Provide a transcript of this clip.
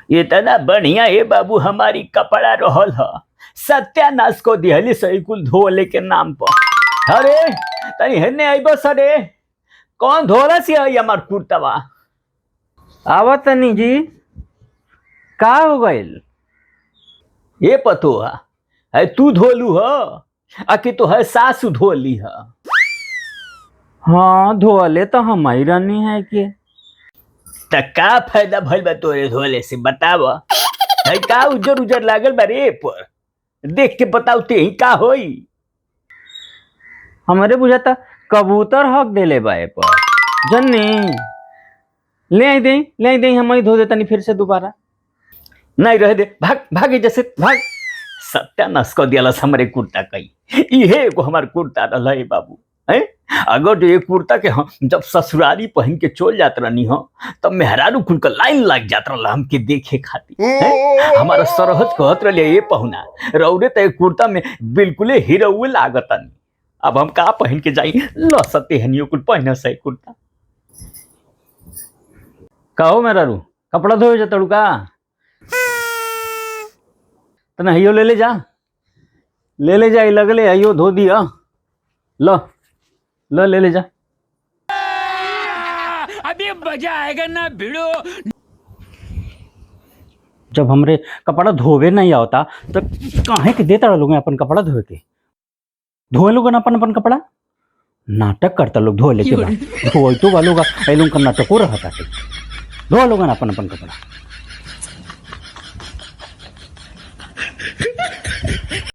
इतना बढ़िया ये बाबू हमारी कपड़ा रहल ह सत्यानाश को दिहली सही कुल धोले के नाम पर। अरे तनी हेने आइबो सरे, कौन धोला सी है हमार कुर्तवा? आवत तनी जी, का हो गइल? ये पतोहा है तू धोलू ह आकि तो है सासू धोली ह? हाँ धोले तो हम ही रहनी है कि त का फायदा भइल बा तोरे धोले से बताव? है का उजर उजर लागल बा रे पर? देख के बताऊ ते ही का होई? हमारे बुझाता कबूतर हक देले बा ए पर जन्नी। ले आई दे हम ही धो दे तनी फिर से दोबारा। नहीं रह दे, भाग भागे जैसे भाग। सत्यानाश कर दियालस हमरे कुर्ता कई। इहे एगो हमार कुर्ता रहल है बाबू है। अगर ये कुर्ता के हम जब ससुराली पहन के चल जात रहनी हो तब मेहरारू कुल का लाइन लग जात रहल हमके देखे खातिर है। हमारा सरहज कहत रहले ये पहुना रौरे त कुर्ता में बिल्कुल हीरो लागतन। अब हम का पहन के जाई? लसते हनियो कुल पहन से कुर्ता। कहो मेरा रू कपड़ा धोए जा तड़ू का? तो नहियो ले जा, ले जा लगले आइयो धो दिया। लो ले जा। अभी मजा आएगा ना भिड़ो। जब हमरे कपड़ा धोवे नहीं आता तो काहे के देता लोग अपन कपड़ा धोए के? धोए लोग अपन अपन कपड़ा नाटक करता लोग धोले के बाद धोई तो वालों का लोग का नाटक हो रहा था। धो लोग अपन अपन कपड़ा।